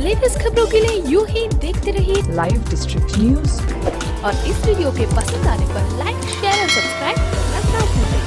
Latest खबरों के लिए यूं ही देखते रहिए लाइव डिस्ट्रिक्ट न्यूज और इस वीडियो के पसंद आने पर लाइक, शेयर और सब्सक्राइब करना ना भूलें।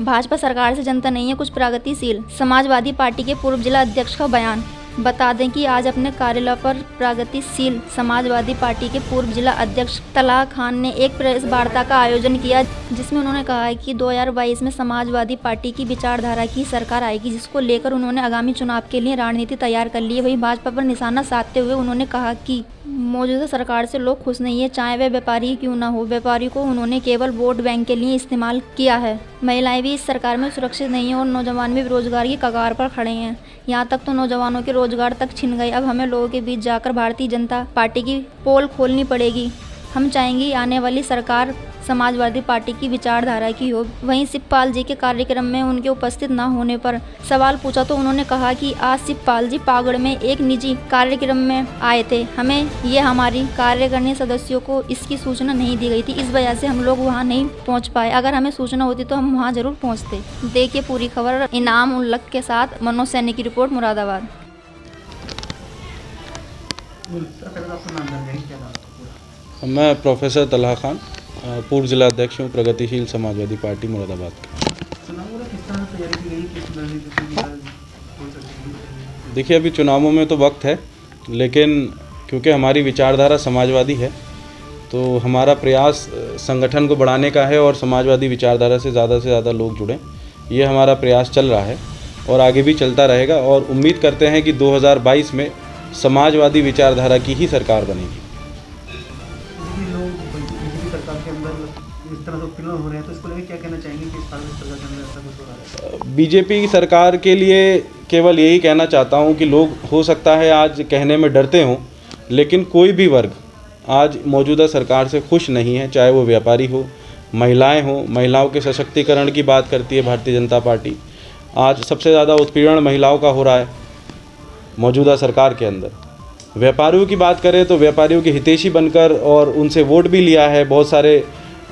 भाजपा सरकार से जनता नहीं है कुछ प्रगतिशील, समाजवादी पार्टी के पूर्व जिला अध्यक्ष का बयान। बता दें कि आज अपने कार्यालय पर प्रगतिशील समाजवादी पार्टी के पूर्व जिला अध्यक्ष तलहा खान ने एक प्रेस वार्ता का आयोजन किया, जिसमें उन्होंने कहा है कि 2022 में समाजवादी पार्टी की विचारधारा की सरकार आएगी, जिसको लेकर उन्होंने आगामी चुनाव के लिए रणनीति तैयार कर ली है। वहीं भाजपा पर निशाना साधते हुए उन्होंने कहा कि मौजूदा सरकार से लोग खुश नहीं है, चाहे वह व्यापारी क्यों ना हो। व्यापारी को उन्होंने केवल वोट बैंक के लिए इस्तेमाल किया है। महिलाएं भी इस सरकार में सुरक्षित नहीं हैं और नौजवान भी बेरोजगार की कगार पर खड़े हैं। यहाँ तक तो नौजवानों के रोजगार तक छिन गए। अब हमें लोगों के बीच जाकर भारतीय जनता पार्टी की पोल खोलनी पड़ेगी। हम चाहेंगे आने वाली सरकार समाजवादी पार्टी की विचारधारा की हो। वहीं शिवपाल जी के कार्यक्रम में उनके उपस्थित न होने पर सवाल पूछा तो उन्होंने कहा कि आज शिवपाल जी पागड़ में एक निजी कार्यक्रम में आए थे। हमें ये हमारी कार्यकारिणी सदस्यों को इसकी सूचना नहीं दी गई थी, इस वजह से हम लोग वहाँ नहीं पहुँच पाए। अगर हमें सूचना होती तो हम वहाँ जरूर पहुँचते। देखिए पूरी खबर इनाम उल्लक के साथ मनोज सैनी की रिपोर्ट, मुरादाबाद। मैं प्रोफेसर तलहा खान, पूर्व जिला अध्यक्ष हूँ प्रगतिशील समाजवादी पार्टी मुरादाबाद का। देखिए अभी चुनावों में तो वक्त है, लेकिन क्योंकि हमारी विचारधारा समाजवादी है तो हमारा प्रयास संगठन को बढ़ाने का है और समाजवादी विचारधारा से ज़्यादा लोग जुड़ें, ये हमारा प्रयास चल रहा है और आगे भी चलता रहेगा। और उम्मीद करते हैं कि 2022 में समाजवादी विचारधारा की ही सरकार बनेगी। बीजेपी की सरकार के लिए केवल यही कहना चाहता हूं कि लोग हो सकता है आज कहने में डरते हों, लेकिन कोई भी वर्ग आज मौजूदा सरकार से खुश नहीं है, चाहे वो व्यापारी हो, महिलाएं हो। महिलाओं के सशक्तिकरण की बात करती है भारतीय जनता पार्टी। आज सबसे ज़्यादा उत्पीड़न महिलाओं का हो रहा है मौजूदा सरकार के अंदर। व्यापारियों की बात करें तो व्यापारियों के हितैषी बनकर और उनसे वोट भी लिया है। बहुत सारे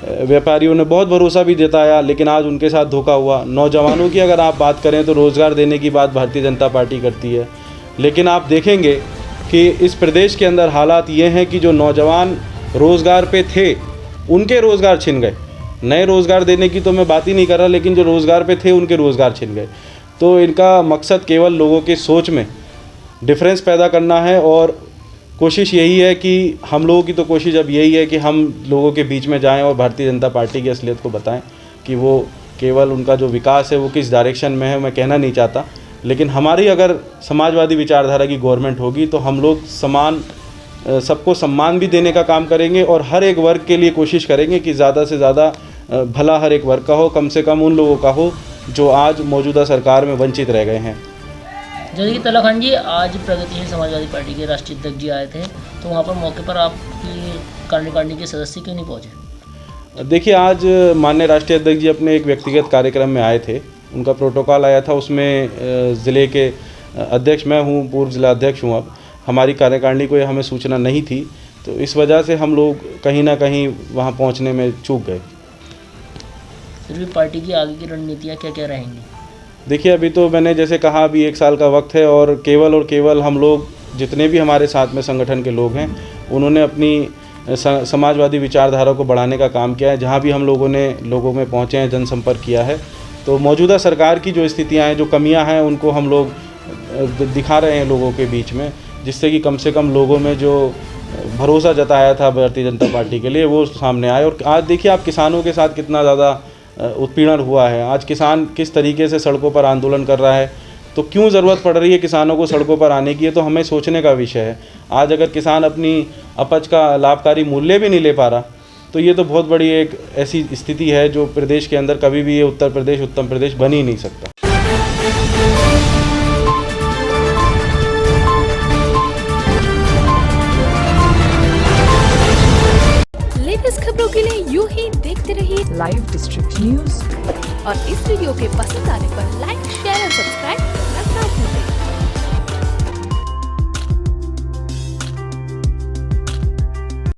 व्यापारियों ने बहुत भरोसा भी जताया, लेकिन आज उनके साथ धोखा हुआ। नौजवानों की अगर आप बात करें तो रोज़गार देने की बात भारतीय जनता पार्टी करती है, लेकिन आप देखेंगे कि इस प्रदेश के अंदर हालात ये हैं कि जो नौजवान रोज़गार पे थे उनके रोज़गार छिन गए। नए रोज़गार देने की तो मैं बात ही नहीं कर रहा, लेकिन जो रोज़गार पे थे उनके रोज़गार छिन गए। तो इनका मकसद केवल लोगों की सोच में डिफरेंस पैदा करना है और कोशिश यही है कि हम लोगों की तो कोशिश अब यही है कि हम लोगों के बीच में जाएं और भारतीय जनता पार्टी की असलियत को बताएं कि वो केवल उनका जो विकास है वो किस डायरेक्शन में है, मैं कहना नहीं चाहता। लेकिन हमारी अगर समाजवादी विचारधारा की गवर्नमेंट होगी तो हम लोग सबको सम्मान भी देने का काम करेंगे और हर एक वर्ग के लिए कोशिश करेंगे कि ज़्यादा से ज़्यादा भला हर एक वर्ग का हो, कम से कम उन लोगों का हो जो आज मौजूदा सरकार में वंचित रह गए हैं। जैसे कि तलहा खान जी आज प्रगतिशील समाजवादी पार्टी के राष्ट्रीय अध्यक्ष जी आए थे, तो वहाँ पर मौके पर आपकी कार्यकारिणी के सदस्य क्यों नहीं पहुँचे? देखिए आज माननीय राष्ट्रीय अध्यक्ष जी अपने एक व्यक्तिगत कार्यक्रम में आए थे। उनका प्रोटोकॉल आया था, उसमें ज़िले के अध्यक्ष मैं हूँ, पूर्व जिला अध्यक्ष हूँ। अब हमारी कार्यकारिणी को हमें सूचना नहीं थी, तो इस वजह से हम लोग कहीं ना कहीं वहाँ पहुँचने में चूक गए। फिर भी पार्टी की आगे की रणनीतियाँ क्या क्या रहेंगी? देखिए अभी तो मैंने जैसे कहा अभी 1 साल का वक्त है और केवल हम लोग जितने भी हमारे साथ में संगठन के लोग हैं उन्होंने अपनी समाजवादी विचारधारा को बढ़ाने का काम किया है। जहाँ भी हम लोगों ने लोगों में पहुँचे हैं, जनसंपर्क किया है, तो मौजूदा सरकार की जो स्थितियाँ हैं, जो कमियाँ हैं, उनको हम लोग दिखा रहे हैं लोगों के बीच में, जिससे कि कम से कम लोगों में जो भरोसा जताया था भारतीय जनता पार्टी के लिए वो सामने आए। और आज देखिए आप किसानों के साथ कितना ज़्यादा उत्पीड़न हुआ है। आज किसान किस तरीके से सड़कों पर आंदोलन कर रहा है, तो क्यों ज़रूरत पड़ रही है किसानों को सड़कों पर आने की, ये तो हमें सोचने का विषय है। आज अगर किसान अपनी उपज का लाभकारी मूल्य भी नहीं ले पा रहा, तो ये तो बहुत बड़ी एक ऐसी स्थिति है जो प्रदेश के अंदर कभी भी ये उत्तर प्रदेश उत्तम प्रदेश बन ही नहीं सकता। लेटेस्ट खबरों के लिए यूं ही देखते रहिए लाइव डिस्ट्रिक्ट न्यूज और इस वीडियो के पसंद आने पर लाइक, शेयर और सब्सक्राइब